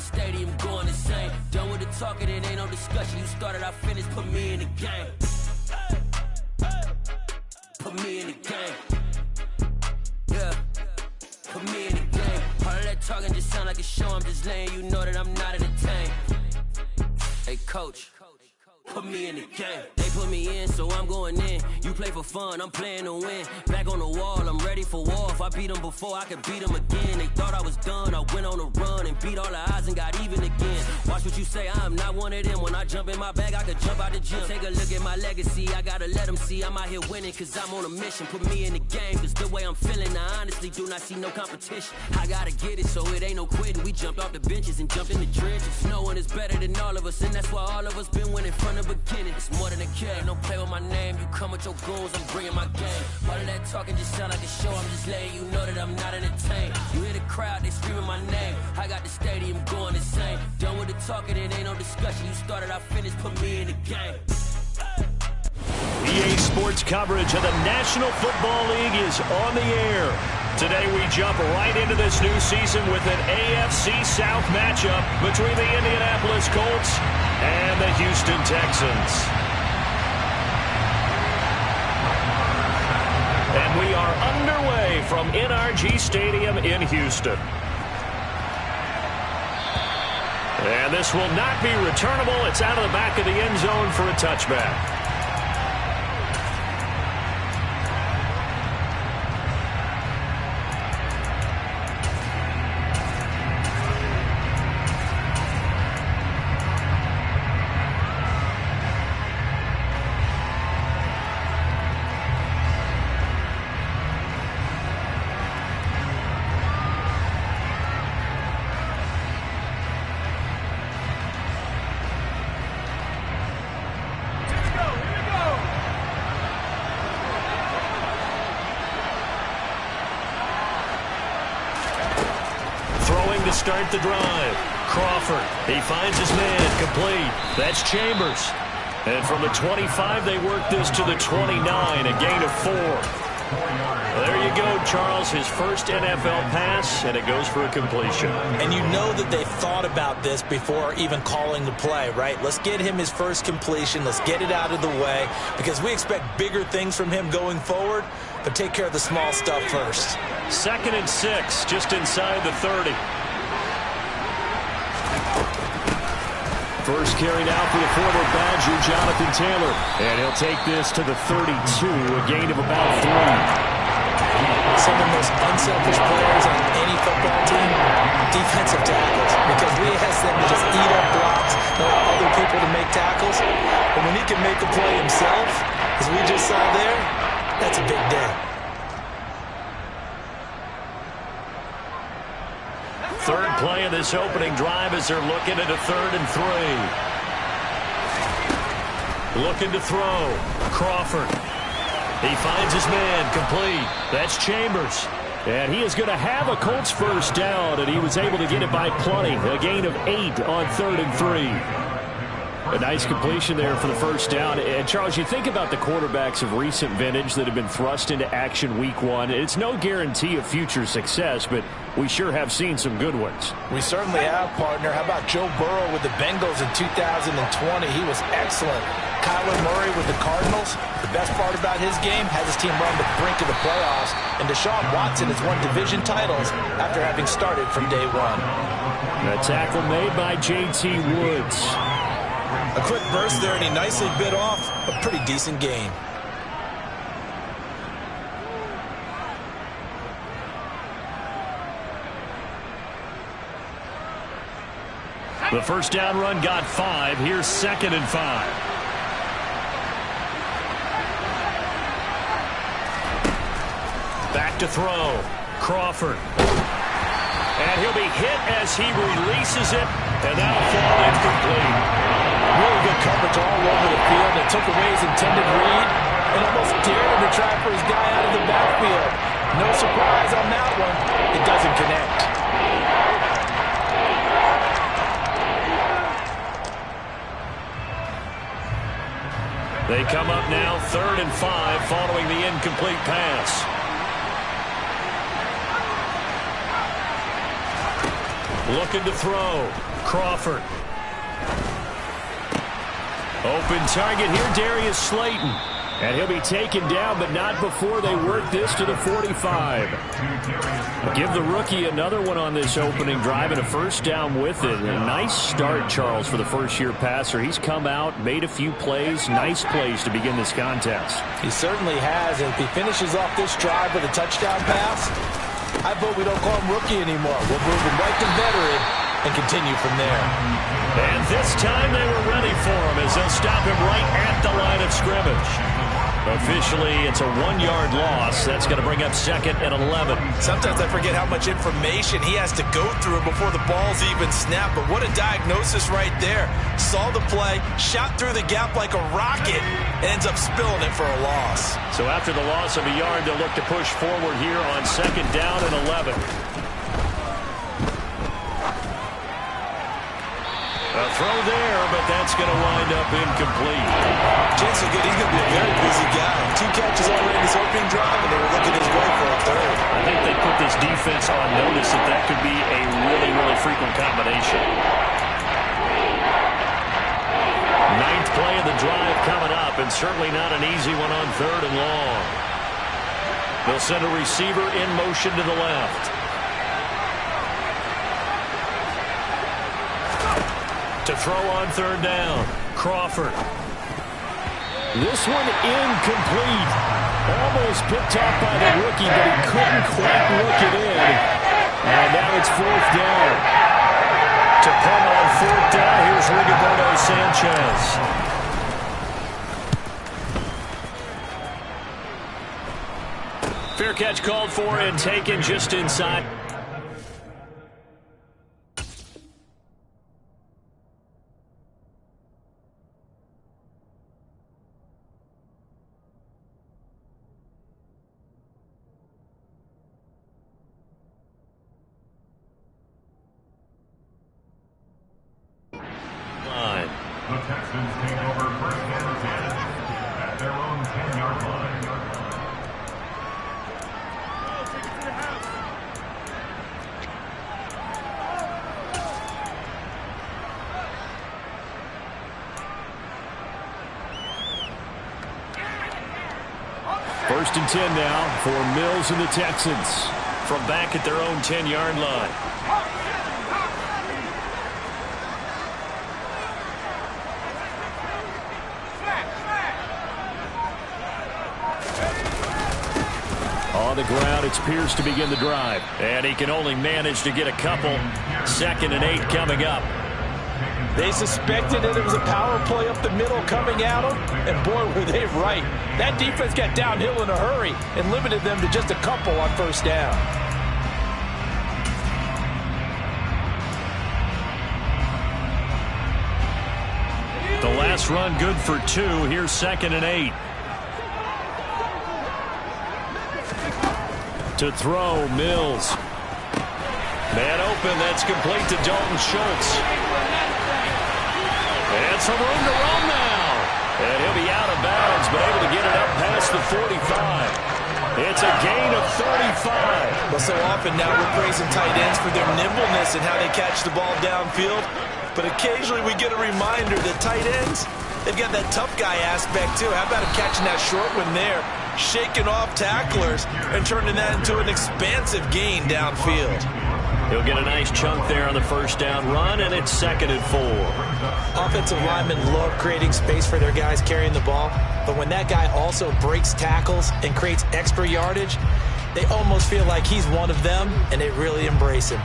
stadium going insane. Done with the talking, it ain't no discussion. You started, I finished, put me in the game. Put me in the game. Yeah, put me in the game. All of that talking just sound like a show. I'm just letting you know that I'm not entertained. Hey, coach, put me in the game. They put me in, so I'm going in. You play for fun, I'm playing to win. Back on the wall, I'm ready for war. If I beat them before, I could beat them again. They thought I was done, I went on a run and beat all the odds and got even again. Watch what you say, I'm not one of them. When I jump in my bag, I could jump out the gym. Take a look at my legacy, I gotta let them see I'm out here winning, cause I'm on a mission. Put me in the game, cause the way I'm feeling, I honestly do not see no competition. I gotta get it, so it ain't no quitting. We jumped off the benches and jumped in the trenches. No one is better than all of us, and that's why all of us been winning from the beginning. It's more than a game, don't play with my name. You come with your goons, I'm bringing my game. All of that talking just sound like a show. I'm just letting you know that I'm not entertained. You hear the crowd, they screaming my name. I got the stadium going insane. Done with the talking, it ain't no discussion. You started, I finished, put me in the game. EA Sports coverage of the National Football League is on the air. Today we jump right into this new season with an AFC South matchup between the Indianapolis Colts and the Houston Texans. And we are underway from NRG Stadium in Houston. And this will not be returnable. It's out of the back of the end zone for a touchback. To start the drive, Crawford, he finds his man, complete. That's Chambers. And from the 25, they work this to the 29, a gain of 4. There you go, Charles, his first NFL pass, and it goes for a completion. And you know that they thought about this before even calling the play, right? Let's get him his first completion. Let's get it out of the way, because we expect bigger things from him going forward, but take care of the small stuff first. 2nd and 6, just inside the 30. First carry now for the former Badger, Jonathan Taylor. And he'll take this to the 32, a gain of about 3. Some of the most unselfish players on any football team, defensive tackles. Because we ask them to just eat up blocks, allow other people to make tackles. But when he can make a play himself, as we just saw there, that's a big day. Third play of this opening drive as they're looking at a 3rd and 3. Looking to throw. Crawford. He finds his man, complete. That's Chambers. And he is going to have a Colts first down, and he was able to get it by plenty. A gain of 8 on 3rd and 3. A nice completion there for the first down. And, Charles, you think about the quarterbacks of recent vintage that have been thrust into action week 1. It's no guarantee of future success, but we sure have seen some good ones. We certainly have, partner. How about Joe Burrow with the Bengals in 2020? He was excellent. Kyler Murray with the Cardinals. The best part about his game, has his team run to the brink of the playoffs. And Deshaun Watson has won division titles after having started from day 1. A tackle made by J.T. Woods. A quick burst there, and he nicely bit off a pretty decent gain. The first down run got 5. Here's 2nd and 5. Back to throw. Crawford. And he'll be hit as he releases it, and that'll fall incomplete. Really good coverage all over the field. It took away his intended read and almost dared him to try for his guy out of the backfield. No surprise on that one. It doesn't connect. They come up now 3rd and 5 following the incomplete pass. Looking to throw. Crawford. Open target here, Darius Slayton. And he'll be taken down, but not before they work this to the 45. Give the rookie another one on this opening drive and a first down with it. A nice start, Charles, for the first-year passer. He's come out, made a few plays, nice plays to begin this contest. He certainly has. And if he finishes off this drive with a touchdown pass, I vote we don't call him rookie anymore. We'll move him right to veteran and continue from there. And this time they were ready for him as they'll stop him right at the line of scrimmage. Officially, it's a 1-yard loss. That's going to bring up 2nd and 11. Sometimes I forget how much information he has to go through before the ball's even snapped. But what a diagnosis right there. Saw the play, shot through the gap like a rocket, ends up spilling it for a loss. So after the loss of a yard, they'll look to push forward here on 2nd down and 11. A throw there, but that's going to wind up incomplete. Chance is good. He's going to be a very busy guy. 2 catches already in his opening drive, and they were looking his way for a third. I think they put this defense on notice that could be a really, really frequent combination. 9th play of the drive coming up, and certainly not an easy one on 3rd and long. They'll send a receiver in motion to the left. To throw on 3rd down, Crawford. This one incomplete. Almost picked off by the rookie, but he couldn't quite look it in. And now it's 4th down. To punt on 4th down, here's Rigoberto Sanchez. Fair catch called for and taken just inside. The Texans take over 1st and 10 at their own 10-yard line. First and 10 now for Mills and the Texans from back at their own 10-yard line. On the ground, it's Pierce to begin the drive. And he can only manage to get a couple. 2nd and 8 coming up. They suspected that it was a power play up the middle coming at them, and boy, were they right. That defense got downhill in a hurry and limited them to just a couple on 1st down. The last run good for 2. Here's 2nd and 8. To throw, Mills. Man open, that's complete to Dalton Schultz. And some room to run now. And he'll be out of bounds, but able to get it up past the 45. It's a gain of 35. Well, so often now we're praising tight ends for their nimbleness and how they catch the ball downfield. But occasionally we get a reminder that tight ends, they've got that tough guy aspect too. How about him catching that short one there, shaking off tacklers, and turning that into an expansive gain downfield. He'll get a nice chunk there on the 1st down run, and it's 2nd and 4. Offensive linemen love creating space for their guys carrying the ball, but when that guy also breaks tackles and creates extra yardage, they almost feel like he's one of them, and they really embrace him.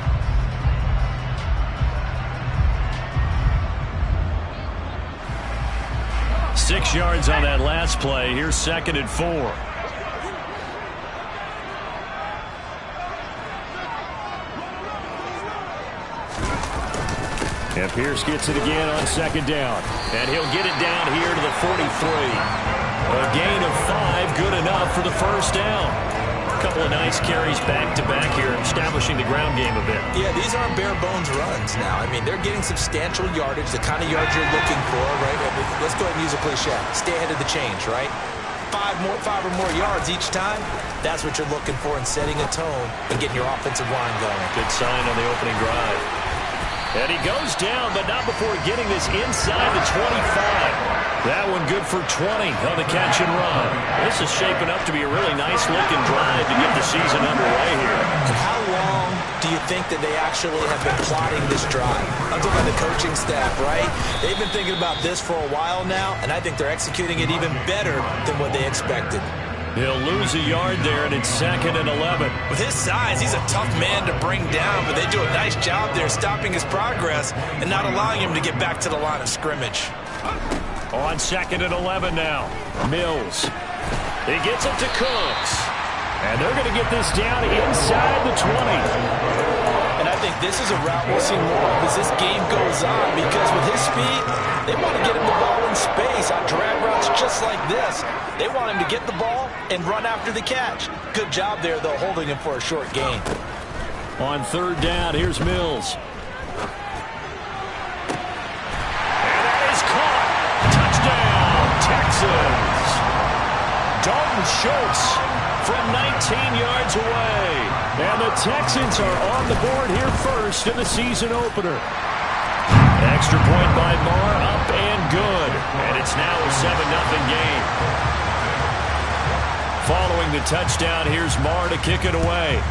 Six yards on that last play. Here's 2nd and 4. And Pierce gets it again on 2nd down. And he'll get it down here to the 43. A gain of 5, good enough for the 1st down. A couple of nice carries back-to-back here, establishing the ground game a bit. Yeah, these aren't bare-bones runs now. I mean, they're getting substantial yardage, the kind of yards you're looking for, right? Let's go ahead and use a cliche. Stay ahead of the change, right? 5 or more yards each time. That's what you're looking for in setting a tone and getting your offensive line going. Good sign on the opening drive. And he goes down, but not before getting this inside the 25. That one good for 20 on the catch and run. This is shaping up to be a really nice-looking drive to get the season underway here. And how long do you think that they actually have been plotting this drive? I'm talking about the coaching staff, right? They've been thinking about this for a while now, and I think they're executing it even better than what they expected. He'll lose a yard there, and it's 2nd and 11. With his size, he's a tough man to bring down, but they do a nice job there stopping his progress and not allowing him to get back to the line of scrimmage. On 2nd and 11 now. Mills. He gets it to Cooks. And they're going to get this down inside the 20. And I think this is a route we'll see more of as this game goes on, because with his speed, they want to get him the ball in space on drag routes just like this. They want him to get the ball and run after the catch. Good job there, though, holding him for a short gain. On 3rd down, here's Mills. And that is caught. Touchdown, Texans. Dalton Schultz from 19 yards away. And the Texans are on the board here first in the season opener. Extra point by Marr, up and good. And it's now a 7-0 game. Following the touchdown, here's Marr to kick it away.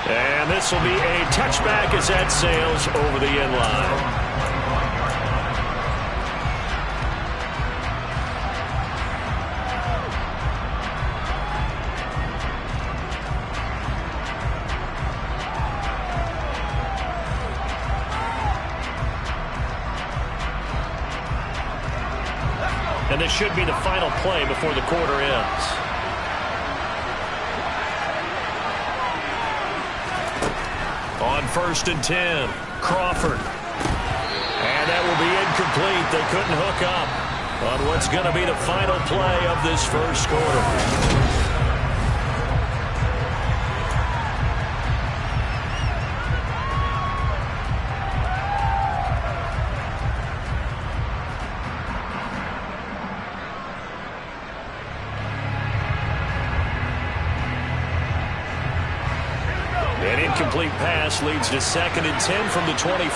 And this will be a touchback as that sails over the end line. And this should be the final play before the quarter ends. On 1st and 10, Crawford. And that will be incomplete. They couldn't hook up on what's going to be the final play of this first quarter. Incomplete pass leads to 2nd and 10 from the 25.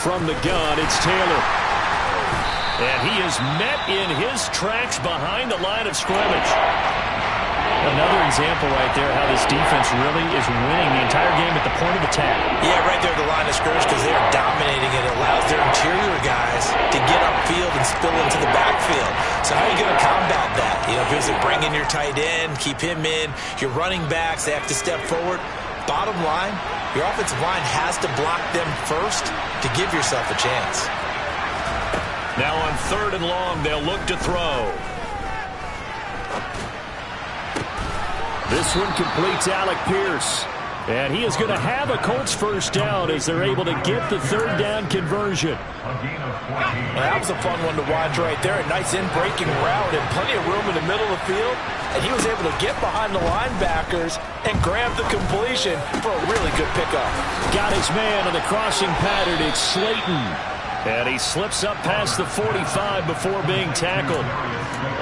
From the gun, it's Taylor. And he is met in his tracks behind the line of scrimmage. Another example right there how this defense really is winning the entire game at the point of attack. Yeah, right there at the line of scrimmage, because they are dominating it. It allows their interior guys to get upfield and spill into the backfield. So how are you going to combat that? You know, basically bring in your tight end, keep him in. Your running backs, they have to step forward. Bottom line, your offensive line has to block them first to give yourself a chance. Now on 3rd and long, they'll look to throw. This one completes Alec Pierce. And he is going to have a Colts first down as they're able to get the 3rd down conversion. And that was a fun one to watch right there. A nice in-breaking route and plenty of room in the middle of the field. And he was able to get behind the linebackers and grab the completion for a really good pickup. Got his man on the crossing pattern. It's Slayton. And he slips up past the 45 before being tackled.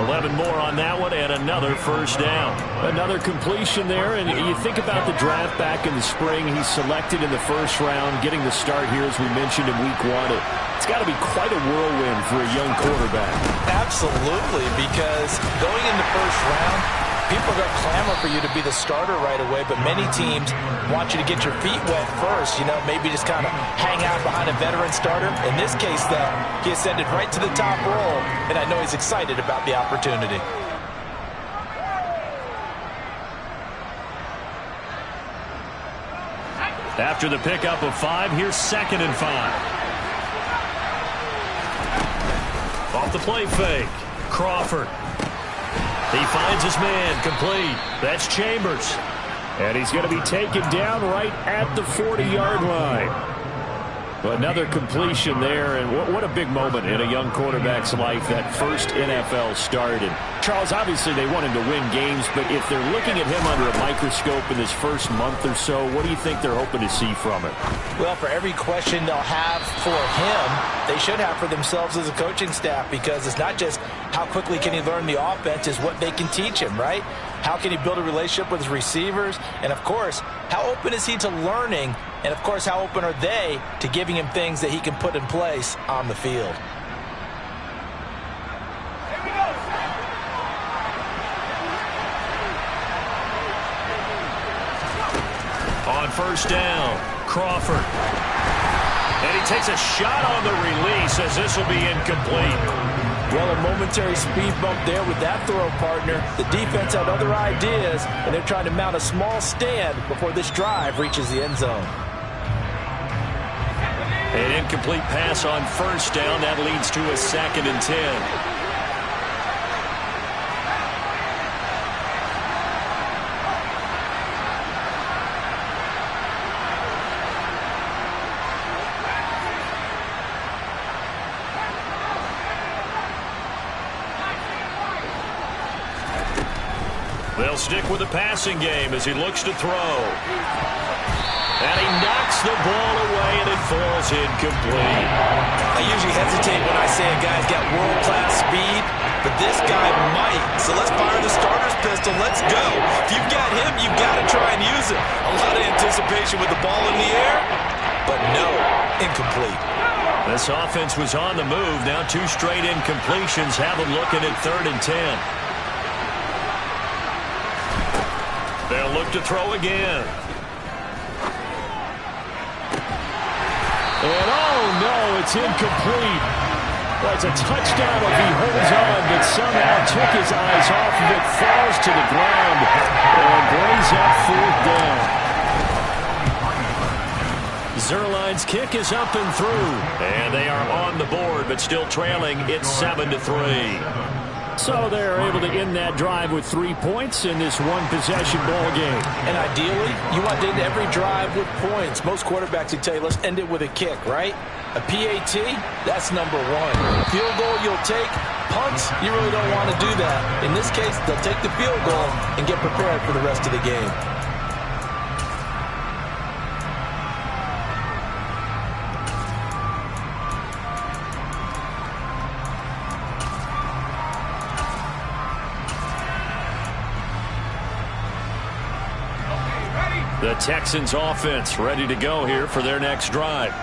11 more on that one and another first down. Another completion there, and you think about the draft back in the spring. He's selected in the 1st round, getting the start here as we mentioned in week 1. It's got to be quite a whirlwind for a young quarterback. Absolutely, because going in the 1st round, people are going to clamor for you to be the starter right away, but many teams want you to get your feet wet first, you know, maybe just kind of hang out behind a veteran starter. In this case, though, he ascended right to the top role, and I know he's excited about the opportunity. After the pickup of 5, here's 2nd and 5. Off the play fake, Crawford. He finds his man, complete. That's Chambers. And he's going to be taken down right at the 40-yard line. Another completion there, and what a big moment in a young quarterback's life, that first NFL start. And Charles, obviously they want him to win games, but if they're looking at him under a microscope in this first month or so, what do you think they're hoping to see from him? Well, for every question they'll have for him, they should have for themselves as a coaching staff, because it's not just how quickly can he learn the offense, it's what they can teach him, right? How can he build a relationship with his receivers? And, of course, how open is he to learning? And, of course, how open are they to giving him things that he can put in place on the field? On first down, Crawford. And he takes a shot on the release as this will be incomplete. Well, a momentary speed bump there with that throw, partner. The defense had other ideas, and they're trying to mount a small stand before this drive reaches the end zone. An incomplete pass on first down. That leads to a 2nd and 10. They'll stick with the passing game as he looks to throw. And he knocks the ball away, and it falls incomplete. I usually hesitate when I say a guy's got world-class speed, but this guy might. So let's fire the starter's pistol. Let's go. If you've got him, you've got to try and use it. A lot of anticipation with the ball in the air, but no, incomplete. This offense was on the move. Now 2 straight incompletions have them looking at 3rd and 10. They'll look to throw again. And oh no, it's incomplete. Well, it's a touchdown if he holds on, but somehow took his eyes off of it, falls to the ground, and brings up 4th down. Zerline's kick is up and through, and they are on the board, but still trailing. It's 7-3. So they're able to end that drive with 3 points in this one-possession ball game. And ideally, you want to end every drive with points. Most quarterbacks would tell you, let's end it with a kick, right? A PAT, that's number 1. Field goal you'll take. Punts, you really don't want to do that. In this case, they'll take the field goal and get prepared for the rest of the game. The Texans offense ready to go here for their next drive.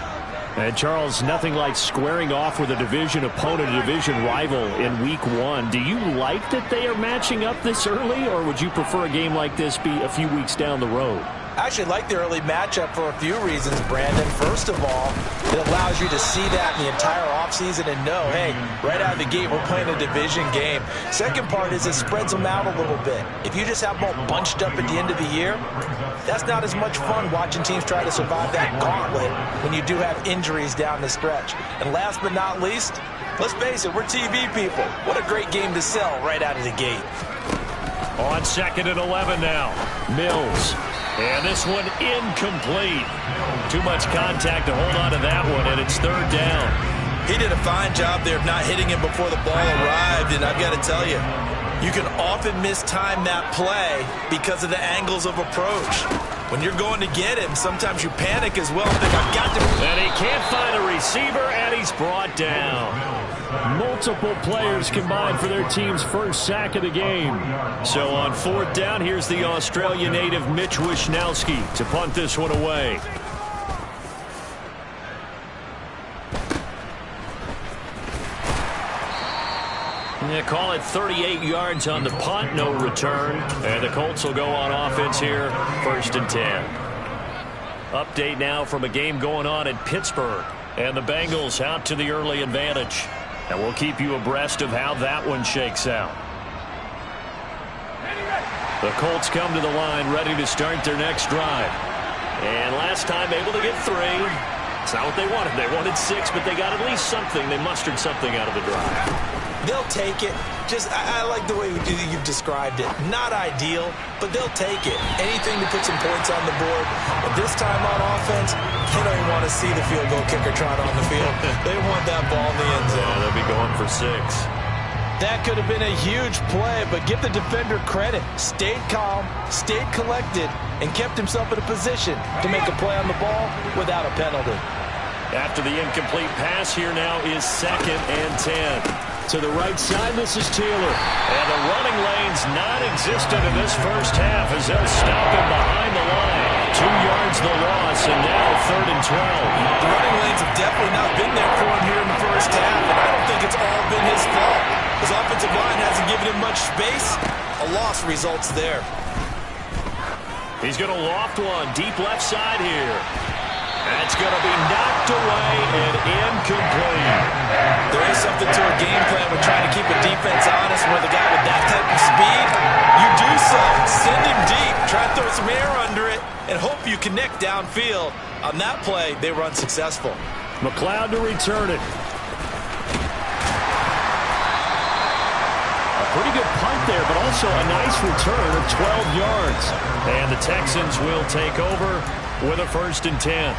And Charles, nothing like squaring off with a division opponent, a division rival in week 1. Do you like that they are matching up this early, or would you prefer a game like this be a few weeks down the road? I actually like the early matchup for a few reasons, Brandon. First of all, it allows you to see that in the entire offseason and know, hey, right out of the gate, we're playing a division game. Second part is it spreads them out a little bit. If you just have them all bunched up at the end of the year, that's not as much fun watching teams try to survive that gauntlet when you do have injuries down the stretch. And last but not least, let's face it, we're TV people. What a great game to sell right out of the gate. On 2nd and 11 now, Mills. And this one incomplete. Too much contact to hold on to that one, and it's 3rd down. He did a fine job there of not hitting him before the ball arrived, and I've got to tell you, you can often mistime that play because of the angles of approach. When you're going to get him, sometimes you panic as well. Think, I've got to... And he can't find a receiver, and he's brought down. Multiple players combined for their team's first sack of the game. So on 4th down, here's the Australia native Mitch Wishnowsky to punt this one away. Yeah, call it 38 yards on the punt, no return. And the Colts will go on offense here, 1st and 10. Update now from a game going on in Pittsburgh. And the Bengals out to the early advantage. And we'll keep you abreast of how that one shakes out. The Colts come to the line ready to start their next drive. And last time able to get 3. It's not what they wanted. They wanted 6, but they got at least something. They mustered something out of the drive. They'll take it. I like the way you've described it. Not ideal, but they'll take it. Anything to put some points on the board. But this time on offense, they don't even want to see the field goal kicker trot on the field. They want that ball in the end zone. Yeah, they'll be going for 6. That could have been a huge play, but give the defender credit. Stayed calm, stayed collected, and kept himself in a position to make a play on the ball without a penalty. After the incomplete pass, here now is 2nd and 10. To the right side, this is Taylor. And the running lane's non-existent in this first half as they'll stop him behind the line. 2 yards the loss, and now 3rd and 12. The running lanes have definitely not been there for him here in the first half, and I don't think it's all been his fault. His offensive line hasn't given him much space. A loss results there. He's going to loft one deep left side here. That's going to be knocked away and incomplete. There is something to a game plan with trying to keep a defense honest with a guy with that type of speed. You do so. Send him deep. Try to throw some air under it and hope you connect downfield. On that play, they were unsuccessful. McLeod to return it. A pretty good punt there, but also a nice return of 12 yards. And the Texans will take over with a 1st and 10.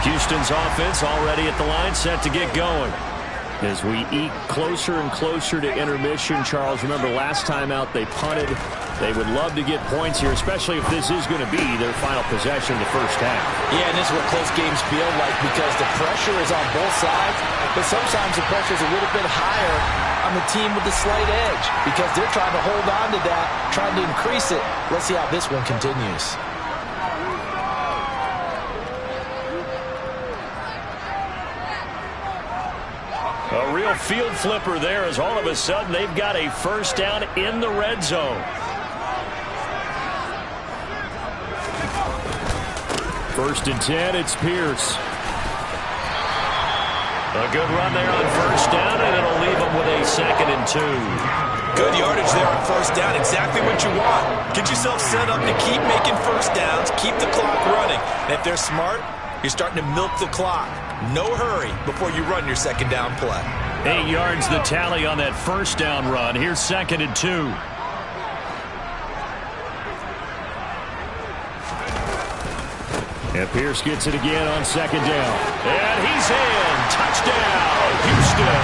Houston's offense already at the line, set to get going. As we eke closer and closer to intermission, Charles, remember last time out they punted. They would love to get points here, especially if this is going to be their final possession of the first half. Yeah, and this is what close games feel like because the pressure is on both sides, but sometimes the pressure is a little bit higher on the team with the slight edge because they're trying to hold on to that, trying to increase it. Let's see how this one continues. A real field flipper there as all of a sudden they've got a first down in the red zone. First and 10, it's Pierce. A good run there on first down, and it'll leave them with a 2nd and 2. Good yardage there on first down. Exactly what you want. Get yourself set up to keep making first downs, keep the clock running. And if they're smart, you're starting to milk the clock. No hurry before you run your 2nd down play. 8 yards the tally on that first down run. Here's 2nd and 2. And Pierce gets it again on 2nd down. And he's in. Touchdown, Houston.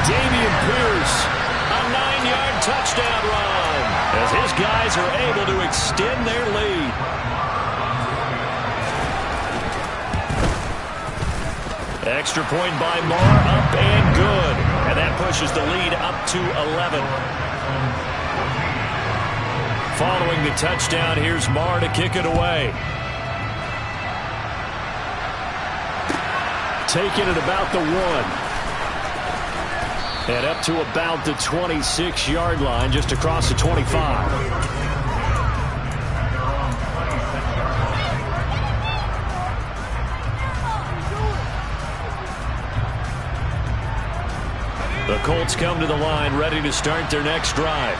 Dameon Pierce, a 9-yard touchdown run as his guys are able to extend their lead. Extra point by Marr, up and good. And that pushes the lead up to 11. Following the touchdown, here's Marr to kick it away. Taking it about the 1. And up to about the 26-yard line, just across the 25. The Colts come to the line, ready to start their next drive.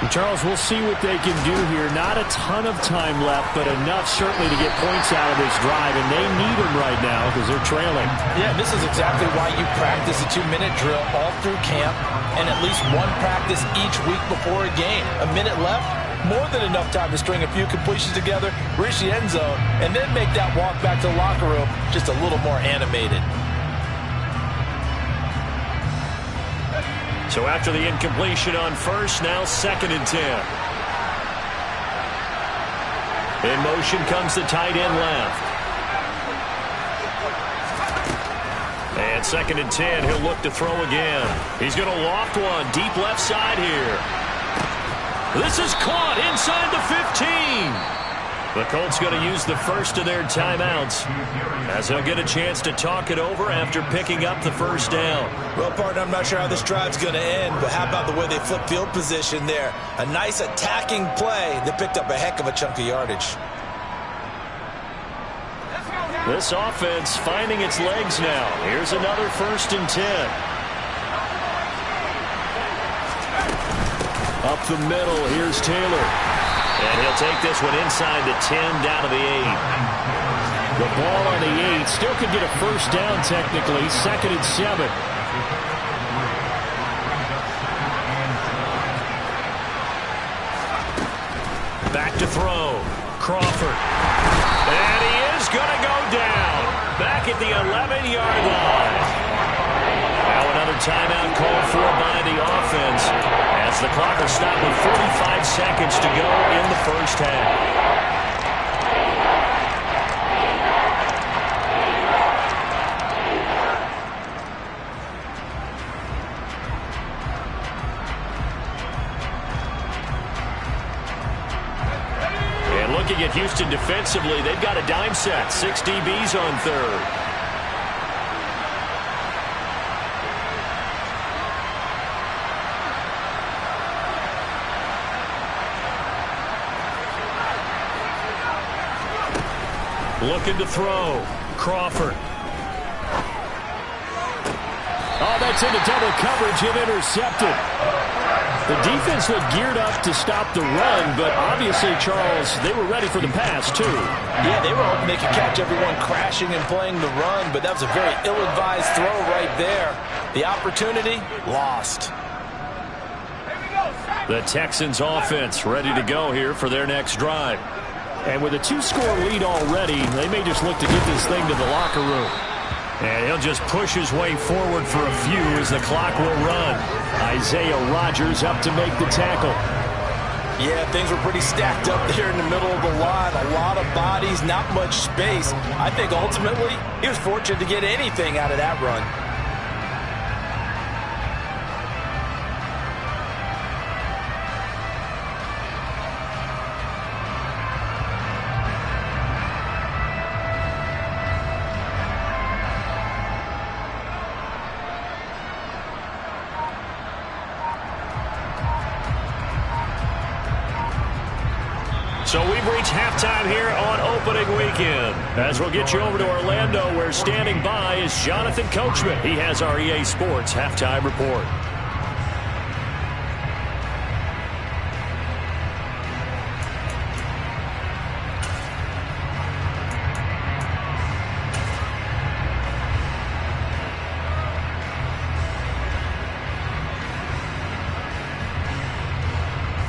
And Charles, we'll see what they can do here. Not a ton of time left, but enough certainly to get points out of this drive, and they need them right now because they're trailing. Yeah, this is exactly why you practice a 2-minute drill all through camp and at least one practice each week before a game. A minute left, more than enough time to string a few completions together, reach the end zone, and then make that walk back to the locker room just a little more animated. So after the incompletion on first, now 2nd and 10. In motion comes the tight end left. And 2nd and 10, he'll look to throw again. He's going to loft one deep left side here. This is caught inside the 15. The Colts going to use the first of their timeouts as they'll get a chance to talk it over after picking up the first down. Well, partner, I'm not sure how this drive's going to end, but how about the way they flip field position there? A nice attacking play that picked up a heck of a chunk of yardage. This offense finding its legs now. Here's another 1st and 10. Up the middle, here's Taylor. And he'll take this one inside the 10, down to the 8. The ball on the 8. Still could get a first down technically. 2nd and 7. Back to throw. Crawford. And he is going to go down. Back at the 11-yard line. Now another timeout called for by the offense as the clock is stopped with 45 seconds to go in the first half. Looking at Houston defensively, they've got a dime set. 6 DBs on third. Looking to throw. Crawford. Oh, that's into double coverage and intercepted. The defense looked geared up to stop the run, but obviously, Charles, they were ready for the pass, too. Yeah, they were hoping they could catch everyone crashing and playing the run, but that was a very ill-advised throw right there. The opportunity, lost. The Texans offense ready to go here for their next drive. And with a 2-score lead already, they may just look to get this thing to the locker room. And he'll just push his way forward for a few as the clock will run. Isaiah Rodgers up to make the tackle. Yeah, things were pretty stacked up there in the middle of the line. A lot of bodies, not much space. I think ultimately he was fortunate to get anything out of that run. So we've reached halftime here on opening weekend. As we'll get you over to Orlando, where standing by is Jonathan Coachman. He has our EA Sports halftime report.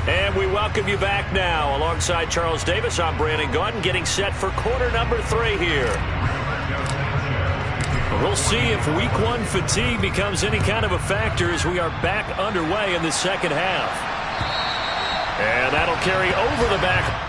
And we welcome you back now. Alongside Charles Davis, I'm Brandon Gaudin, getting set for quarter number 3 here. We'll see if week 1 fatigue becomes any kind of a factor as we are back underway in the second half. And that'll carry over the back.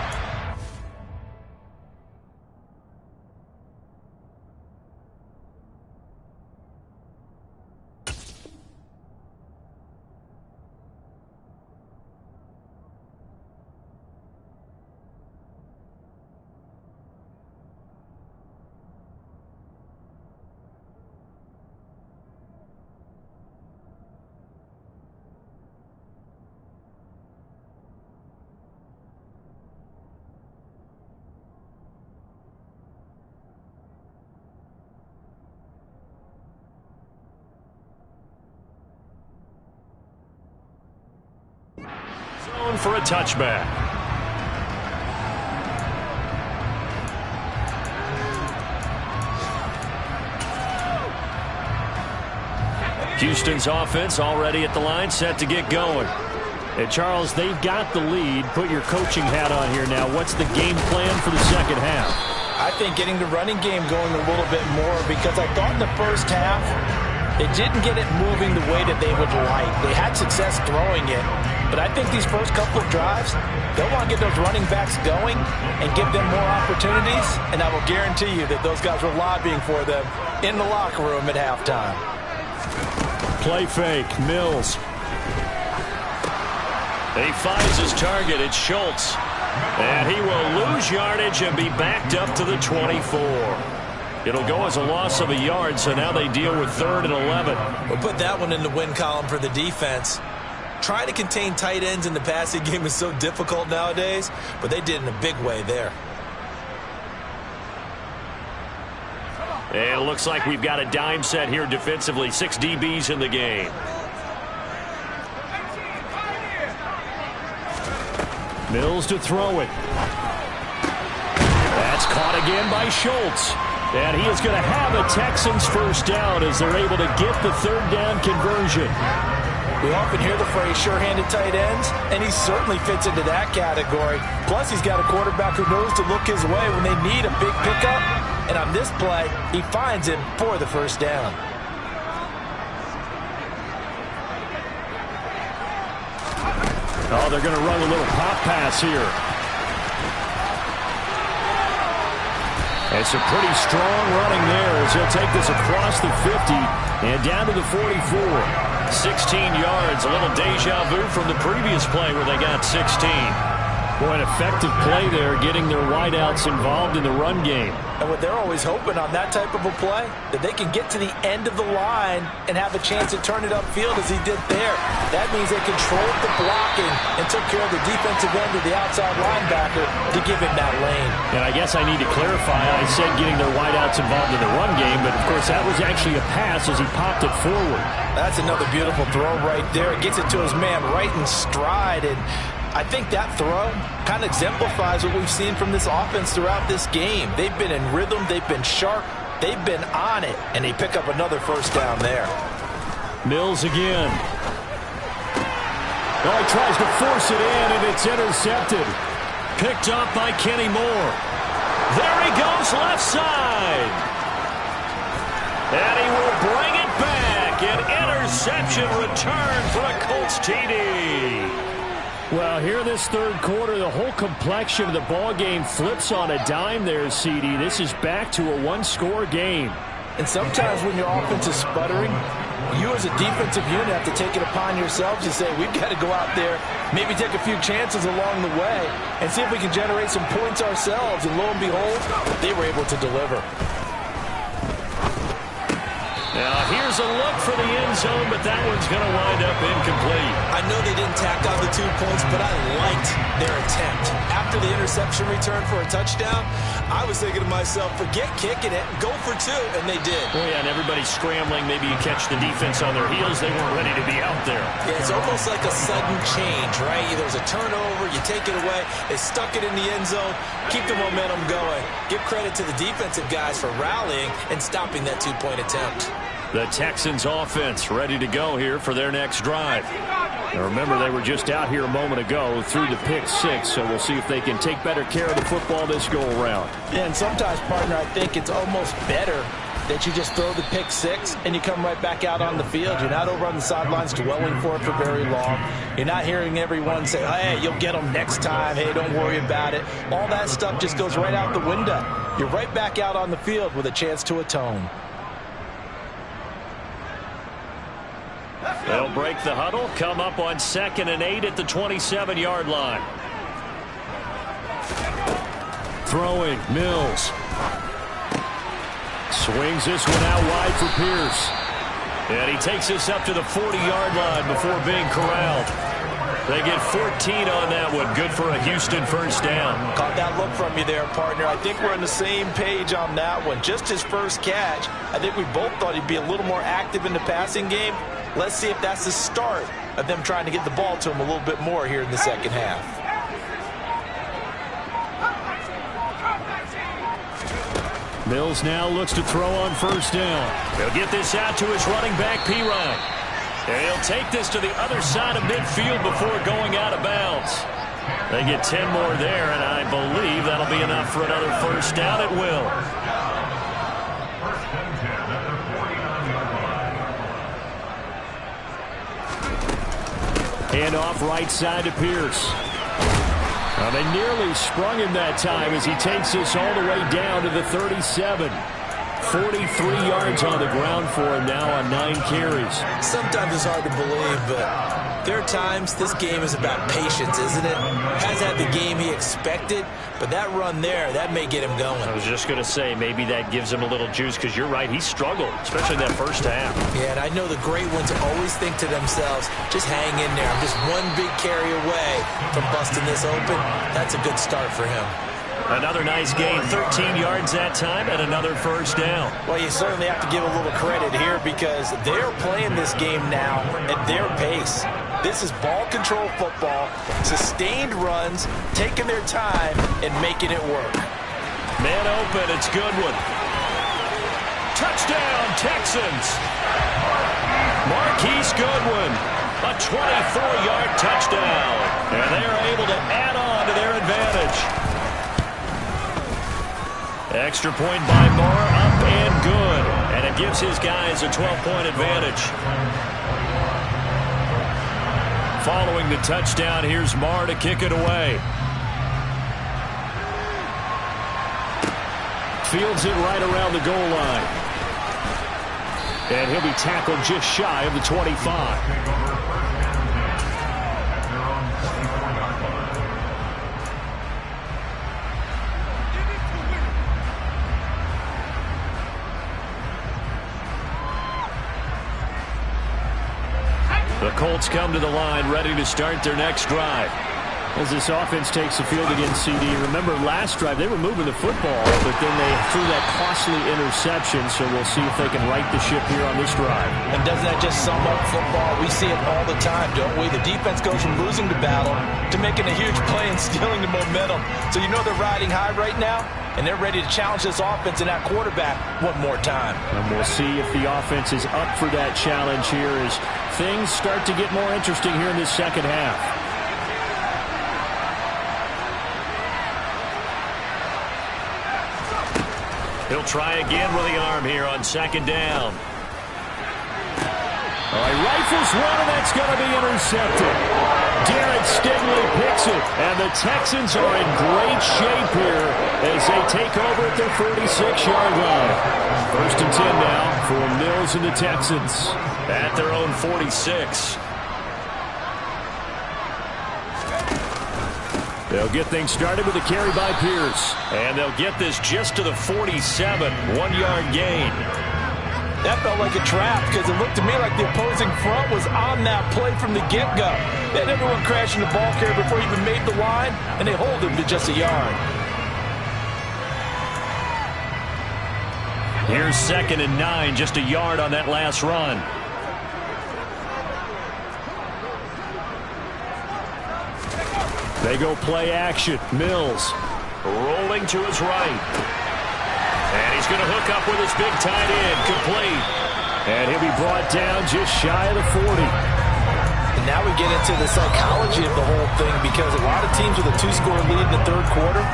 For a touchback. Houston's offense already at the line, set to get going. And Charles, they've got the lead. Put your coaching hat on here now. What's the game plan for the second half? I think getting the running game going a little bit more, because I thought in the first half they didn't get it moving the way that they would like. They had success throwing it, but I think these first couple of drives, they'll want to get those running backs going and give them more opportunities, and I will guarantee you that those guys were lobbying for them in the locker room at halftime. Play fake, Mills. He finds his target, it's Schultz. And he will lose yardage and be backed up to the 24. It'll go as a loss of a yard, so now they deal with 3rd and 11. We'll put that one in the win column for the defense. Trying to contain tight ends in the passing game is so difficult nowadays, but they did in a big way there. And it looks like we've got a dime set here defensively. 6 DBs in the game. Mills to throw it. That's caught again by Schultz. And he is going to have a Texans first down as they're able to get the third down conversion. We often hear the phrase sure-handed tight ends, and he certainly fits into that category. Plus, he's got a quarterback who knows to look his way when they need a big pickup. And on this play, he finds him for the first down. Oh, they're going to run a little pop pass here. It's a pretty strong running there as he'll take this across the 50 and down to the 44. 16 yards, a little deja vu from the previous play where they got 16. Boy, an effective play there, getting their wideouts involved in the run game. And what they're always hoping on that type of a play, that they can get to the end of the line and have a chance to turn it upfield as he did there. That means they controlled the blocking and took care of the defensive end of the outside linebacker to give him that lane. And I guess I need to clarify, I said getting their wideouts involved in the run game, but of course that was actually a pass as he popped it forward. That's another beautiful throw right there. It gets it to his man right in stride, and I think that throw kind of exemplifies what we've seen from this offense throughout this game. They've been in rhythm, they've been sharp, they've been on it, and they pick up another first down there. Mills again. Oh, he tries to force it in, and it's intercepted. Picked up by Kenny Moore. There he goes, left side. And he will bring it back. An interception return for a Colts TD. Well, here this third quarter, the whole complexion of the ball game flips on a dime there, CD. This is back to a one-score game. And sometimes when your offense is sputtering, you as a defensive unit have to take it upon yourselves to say, we've got to go out there, maybe take a few chances along the way, and see if we can generate some points ourselves. And lo and behold, they were able to deliver. Now, here's a look for the end zone, but that one's going to wind up incomplete. I know they didn't tack on the 2 points, but I liked their attempt. After the interception return for a touchdown, I was thinking to myself, forget kicking it, go for 2, and they did. Oh, yeah, and everybody's scrambling. Maybe you catch the defense on their heels. They weren't ready to be out there. Yeah, it's almost like a sudden change, right? There's a turnover, you take it away, they stuck it in the end zone, keep the momentum going. Give credit to the defensive guys for rallying and stopping that 2-point attempt. The Texans offense ready to go here for their next drive. Now remember, they were just out here a moment ago through the pick-6, so we'll see if they can take better care of the football this go-around. Yeah, and sometimes, partner, I think it's almost better that you just throw the pick-6 and you come right back out on the field. You're not over on the sidelines dwelling for it for very long. You're not hearing everyone say, hey, you'll get them next time. Hey, don't worry about it. All that stuff just goes right out the window. You're right back out on the field with a chance to atone. They'll break the huddle, come up on 2nd and 8 at the 27-yard line. Throwing, Mills. Swings this one out wide for Pierce. And he takes this up to the 40-yard line before being corralled. They get 14 on that one. Good for a Houston first down. Caught that look from you there, partner. I think we're on the same page on that one. Just his first catch. I think we both thought he'd be a little more active in the passing game. Let's see if that's the start of them trying to get the ball to him a little bit more here in the second half. Mills now looks to throw on first down. He'll get this out to his running back, Pirine. And he'll take this to the other side of midfield before going out of bounds. They get 10 more there, and I believe that'll be enough for another first down. It will. Hand off right side to Pierce. Now they nearly sprung him that time as he takes this all the way down to the 37. 43 yards on the ground for him now on 9 carries. Sometimes it's hard to believe, but there are times this game is about patience, isn't it? Has had the game he expected, but that run there, that may get him going. I was just going to say, maybe that gives him a little juice, because you're right, he struggled, especially that first half. Yeah, and I know the great ones always think to themselves, just hang in there. I'm just one big carry away from busting this open. That's a good start for him. Another nice gain, 13 yards that time, and another first down. Well, you certainly have to give a little credit here because they're playing this game now at their pace. This is ball control football, sustained runs, taking their time, and making it work. Man open, it's Goodwin. Touchdown, Texans. Marquise Goodwin, a 24-yard touchdown. And they are able to add on to their advantage. Extra point by Moore, up and good. And it gives his guys a 12-point advantage. Following the touchdown, here's Marr to kick it away. Fields it right around the goal line. And he'll be tackled just shy of the 25. The Colts come to the line ready to start their next drive. As this offense takes the field against CD, remember last drive they were moving the football, but then they threw that costly interception, so we'll see if they can right the ship here on this drive. And doesn't that just sum up football? We see it all the time, don't we? The defense goes from losing the battle to making a huge play and stealing the momentum. So you know they're riding high right now, and they're ready to challenge this offense and that quarterback one more time. And we'll see if the offense is up for that challenge here as things start to get more interesting here in this second half. He'll try again with the arm here on second down. All right, rifles one, and that's going to be intercepted. Garrett Stingley picks it, and the Texans are in great shape here as they take over at their 46-yard line. 1st and 10 now for Mills and the Texans. At their own 46. They'll get things started with a carry by Pierce. And they'll get this just to the 47, 1-yard gain. That felt like a trap because it looked to me like the opposing front was on that play from the get-go. They had everyone crashing the ball carrier before he even made the line, and they hold him to just a yard. Here's 2nd and 9, just a yard on that last run. They go play action. Mills rolling to his right. And he's going to hook up with his big tight end. Complete. And he'll be brought down just shy of the 40. And now we get into the psychology of the whole thing because a lot of teams with a 2-score lead in the third quarter,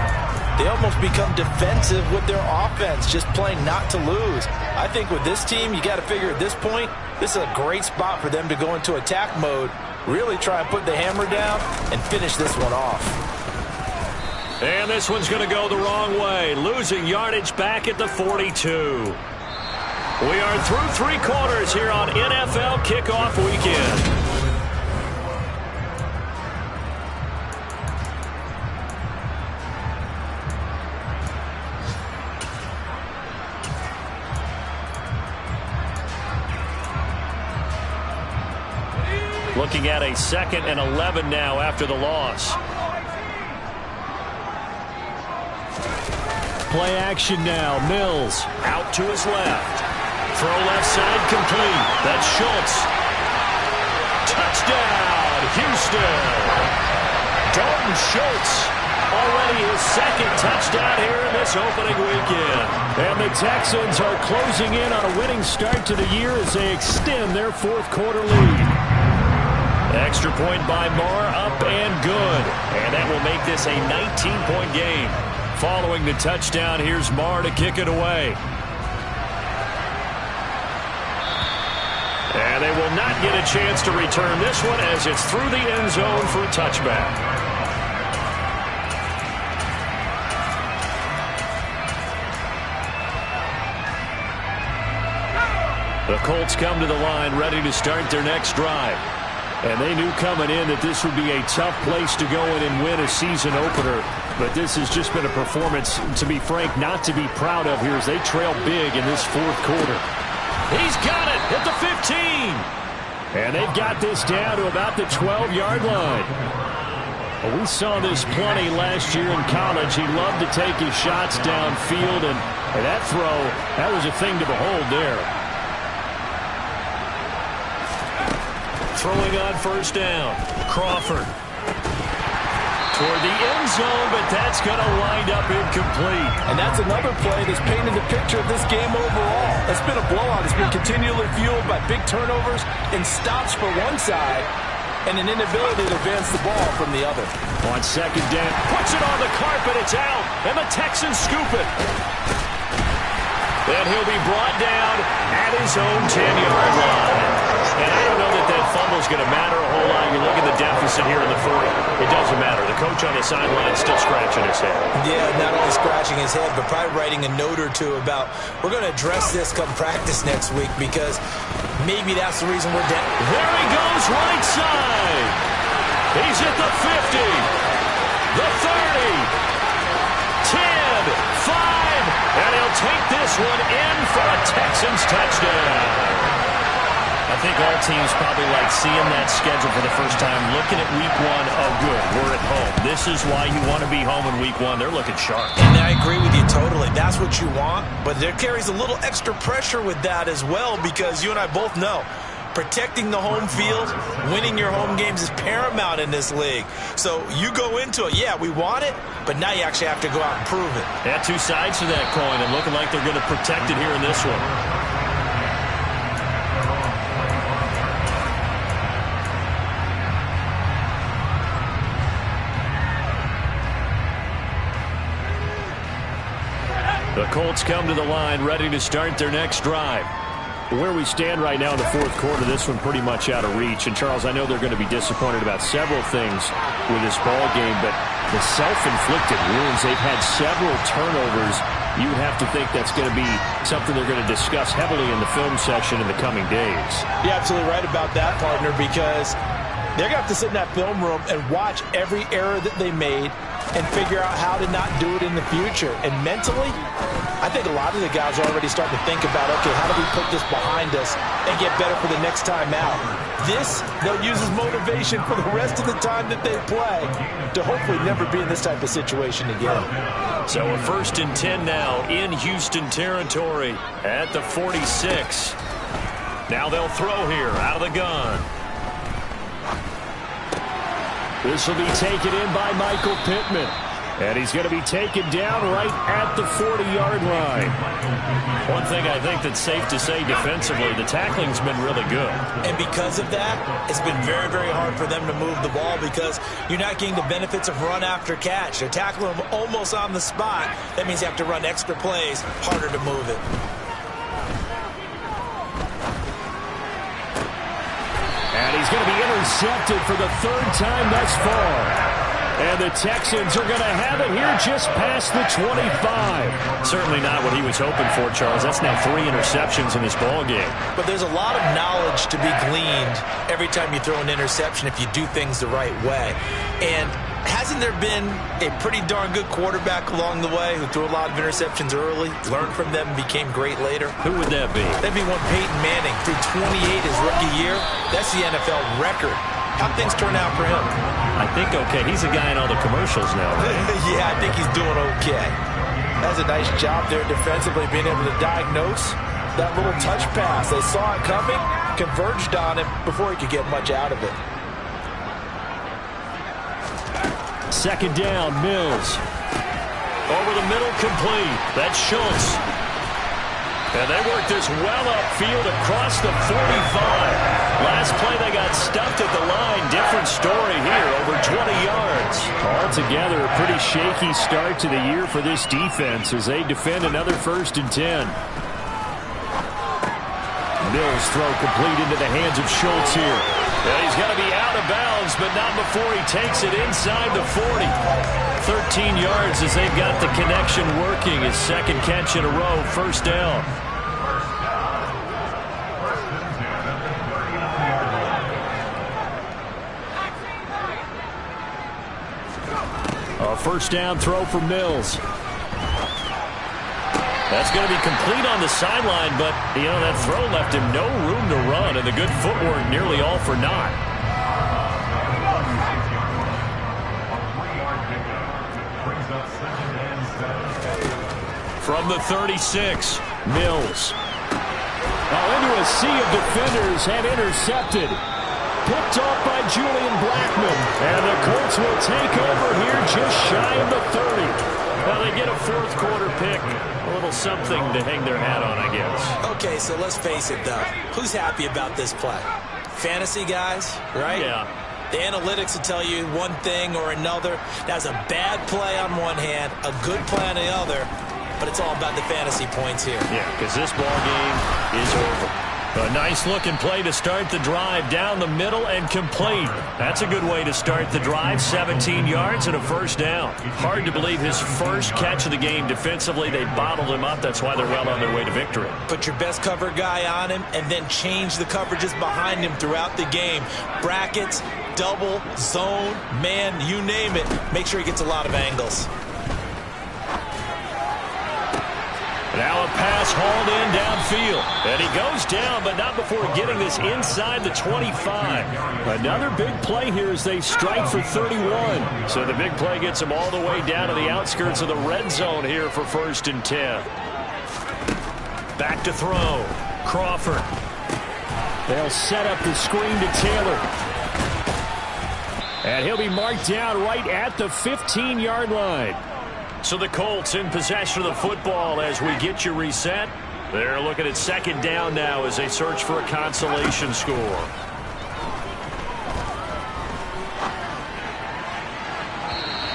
they almost become defensive with their offense, just playing not to lose. I think with this team, you got to figure at this point, this is a great spot for them to go into attack mode, really try and put the hammer down and finish this one off. And this one's going to go the wrong way, losing yardage back at the 42. We are through 3 quarters here on NFL Kickoff Weekend. Looking at a 2nd and 11 now after the loss. Play action now. Mills out to his left. Throw left side complete. That's Schultz. Touchdown, Houston. Dalton Schultz. Already his 2nd touchdown here in this opening weekend. And the Texans are closing in on a winning start to the year as they extend their 4th quarter lead. Extra point by Moore, up and good. And that will make this a 19-point game. Following the touchdown, here's Moore to kick it away. And they will not get a chance to return this one as it's through the end zone for a touchback. The Colts come to the line ready to start their next drive. And they knew coming in that this would be a tough place to go in and win a season opener. But this has just been a performance, to be frank, not to be proud of here as they trail big in this 4th quarter. He's got it at the 15. And they've got this down to about the 12-yard line. Well, we saw this plenty last year in college. He loved to take his shots downfield, and that throw, that was a thing to behold there. Throwing on 1st down, Crawford. toward the end zone, but that's going to wind up incomplete. And that's another play that's painted the picture of this game overall. It's been a blowout. It's been continually fueled by big turnovers and stops for one side and an inability to advance the ball from the other. On second down, puts it on the carpet. It's out, and the Texans scoop it. Then he'll be brought down at his own 10-yard line. And I don't know that that fumble's going to matter a whole lot. You look at the deficit here in the 40. It doesn't matter. The coach on the sideline is still scratching his head. Yeah, not only scratching his head, but probably writing a note or two about, we're going to address this come practice next week because maybe that's the reason we're down. There he goes, right side. He's at the 50, the 30, 10, 5, and he'll take this one in for a Texans touchdown. I think all teams probably like seeing that schedule for the first time, looking at week one. Oh, good, we're at home. This is why you want to be home in week one. They're looking sharp. And I agree with you totally. That's what you want, but there carries a little extra pressure with that as well because you and I both know protecting the home field, winning your home games is paramount in this league. So you go into it, yeah, we want it, but now you actually have to go out and prove it. Yeah, two sides to that coin, and looking like they're going to protect it here in this one. The Colts come to the line, ready to start their next drive. Where we stand right now in the fourth quarter, this one pretty much out of reach. And, Charles, I know they're going to be disappointed about several things with this ball game, but the self-inflicted wounds, they've had several turnovers. You would have to think that's going to be something they're going to discuss heavily in the film section in the coming days. You're absolutely right about that, partner, because they're going to have to sit in that film room and watch every error that they made and figure out how to not do it in the future. And mentally, I think a lot of the guys are already starting to think about, okay, how do we put this behind us and get better for the next time out? This, they'll use as motivation for the rest of the time that they play to hopefully never be in this type of situation again. So a 1st and 10 now in Houston territory at the 46. Now they'll throw here out of the gun. This will be taken in by Michael Pittman. And he's going to be taken down right at the 40-yard line. One thing I think that's safe to say defensively, the tackling's been really good. And because of that, it's been very, very hard for them to move the ball because you're not getting the benefits of run after catch. They're tackling them almost on the spot. That means you have to run extra plays, harder to move it. And he's going to be intercepted for the 3rd time thus far. And the Texans are going to have it here just past the 25. Certainly not what he was hoping for, Charles. That's now 3 interceptions in this ball game. But there's a lot of knowledge to be gleaned every time you throw an interception if you do things the right way. And hasn't there been a pretty darn good quarterback along the way who threw a lot of interceptions early, learned from them, and became great later? Who would that be? That'd be one Peyton Manning. Threw 28 his rookie year. That's the NFL record. How'd things turn out for him? I think okay. He's a guy in all the commercials now, right? Yeah, I think he's doing okay. That's a nice job there defensively, being able to diagnose that little touch pass. They saw it coming, converged on him before he could get much out of it. 2nd down, Mills. Over the middle, complete. That's Schultz. And they work this well upfield across the 45. Last play, they got stuffed at the line. Different story here, over 20 yards. Altogether, a pretty shaky start to the year for this defense as they defend another 1st and 10. Mills throw complete into the hands of Schultz here. And he's going to be out of bounds, but not before he takes it inside the 40. 13 yards as they've got the connection working. His 2nd catch in a row, 1st down. A 1st down throw for Mills. That's going to be complete on the sideline, but, you know, that throw left him no room to run, and the good footwork nearly all for naught. From the 36, Mills. Into a sea of defenders and intercepted. Picked off by Julian Black Aikman. And the Colts will take over here just shy of the 30. Now they get a fourth quarter pick. A little something to hang their hat on, I guess. Okay, so let's face it, though. Who's happy about this play? Fantasy guys, right? Yeah. The analytics will tell you one thing or another. That's a bad play on one hand, a good play on the other, but it's all about the fantasy points here. Yeah, because this ball game is over. A nice-looking play to start the drive down the middle and complete. That's a good way to start the drive. 17 yards and a first down. Hard to believe his first catch of the game defensively. They bottled him up. That's why they're well on their way to victory. Put your best cover guy on him and then change the coverages behind him throughout the game. Brackets, double, zone, man, you name it. Make sure he gets a lot of angles. Now a pass hauled in downfield. And he goes down, but not before getting this inside the 25. Another big play here as they strike for 31. So the big play gets him all the way down to the outskirts of the red zone here for 1st and 10. Back to throw. Crawford. They'll set up the screen to Taylor. And he'll be marked down right at the 15-yard line. So the Colts in possession of the football as we get you reset. They're looking at 2nd down now as they search for a consolation score.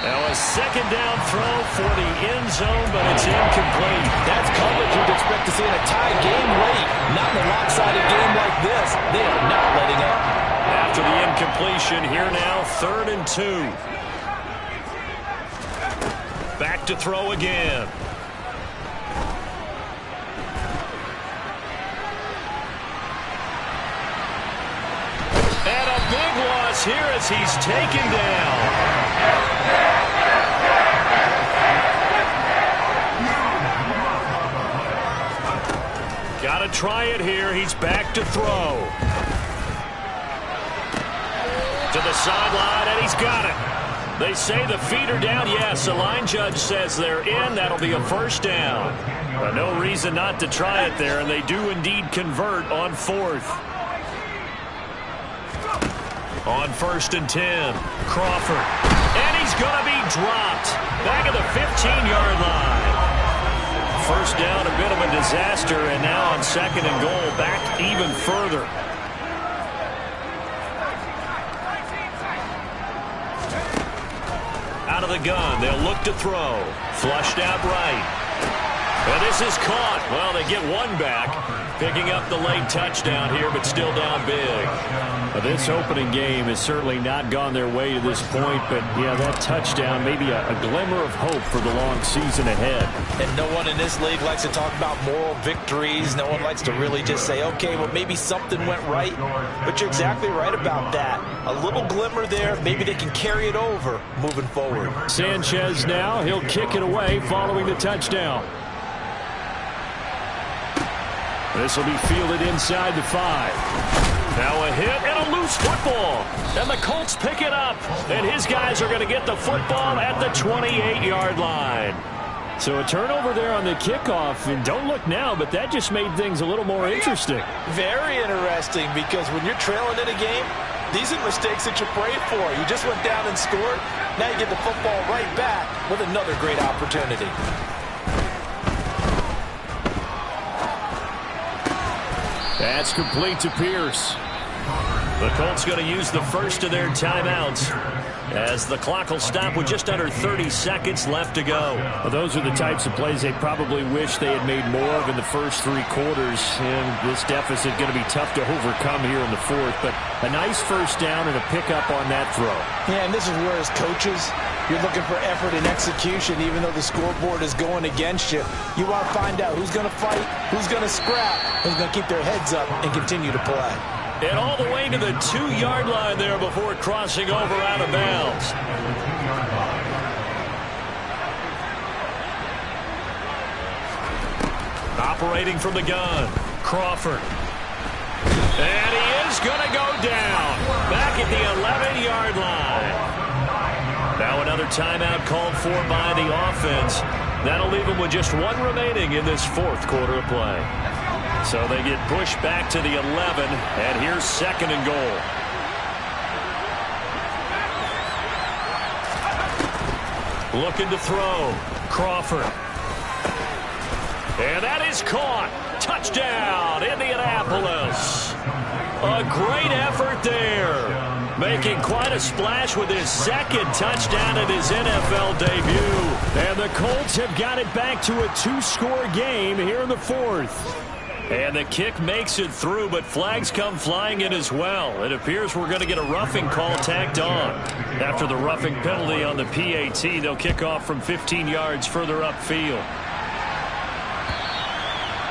Now a 2nd down throw for the end zone, but it's incomplete. That's coverage you'd expect to see in a tie game late. Not in a lopsided game like this. They are not letting up. After the incompletion, here now 3rd and 2. Back to throw again. And a big loss here as he's taken down. Got to try it here. He's back to throw. To the sideline, and he's got it. They say the feet are down. Yes, the line judge says they're in. That'll be a first down. No reason not to try it there, and they do indeed convert on 4th. On 1st and 10, Crawford. And he's going to be dropped. Back at the 15-yard line. First down, a bit of a disaster, and now on 2nd and goal, back even further. Out of the gun, they'll look to throw. Flushed out right. And this is caught. Well, they get one back. Picking up the late touchdown here, but still down big. Well, this opening game has certainly not gone their way to this point, but, yeah, that touchdown, maybe a glimmer of hope for the long season ahead. And no one in this league likes to talk about moral victories. No one likes to really just say, okay, well, maybe something went right. But you're exactly right about that. A little glimmer there. Maybe they can carry it over moving forward. Sanchez now. He'll kick it away following the touchdown. This will be fielded inside the 5. Now a hit and a loose football. And the Colts pick it up. And his guys are going to get the football at the 28-yard line. So a turnover there on the kickoff. And don't look now, but that just made things a little more interesting. Very interesting, because when you're trailing in a game, these are mistakes that you pray for. You just went down and scored. Now you get the football right back with another great opportunity. That's complete to Pierce. The Colts going to use the first of their timeouts as the clock will stop with just under 30 seconds left to go. Well, those are the types of plays they probably wish they had made more of in the first 3 quarters. And this deficit going to be tough to overcome here in the 4th. But a nice first down and a pickup on that throw. Yeah, and this is where, as coaches, you're looking for effort and execution, even though the scoreboard is going against you. You want to find out who's going to fight, who's going to scrap, who's going to keep their heads up and continue to play. And all the way to the 2-yard line there before crossing over out of bounds. Operating from the gun, Crawford. And he is going to go down. Back at the 11-yard line. Now another timeout called for by the offense. That'll leave them with just 1 remaining in this 4th quarter of play. So they get pushed back to the 11, and here's 2nd and goal. Looking to throw. Crawford. And that is caught. Touchdown, Indianapolis. A great effort there. Making quite a splash with his second touchdown in his NFL debut. And the Colts have got it back to a 2-score game here in the fourth. And the kick makes it through, but flags come flying in as well. It appears we're going to get a roughing call tacked on. After the roughing penalty on the PAT, they'll kick off from 15 yards further upfield.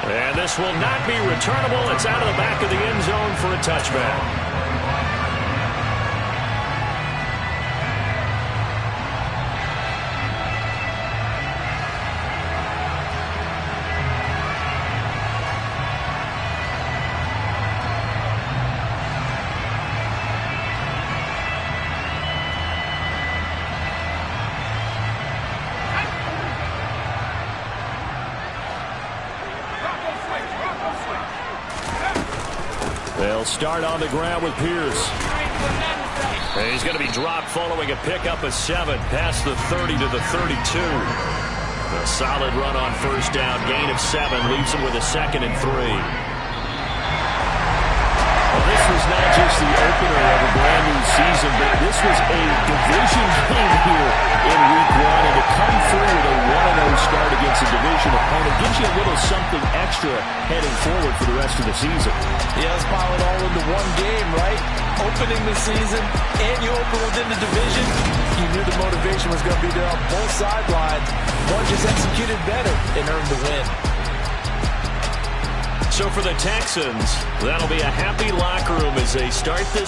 And this will not be returnable. It's out of the back of the end zone for a touchback. They'll start on the ground with Pierce. And he's going to be dropped following a pickup of 7 past the 30 to the 32. A solid run on first down, gain of 7, leaves him with a 2nd and 3. Well, this was not just the opener of a brand new season, but this was a division game here in week 1. And to come through with a 1-0 start against a division opponent gives you a little something extra heading forward for the rest of the season. Yeah, let's pile it all into one game, right? Opening the season, and you open within the division. You knew the motivation was going to be there on both sidelines. One just executed better and earned the win. So for the Texans, that'll be a happy locker room as they start this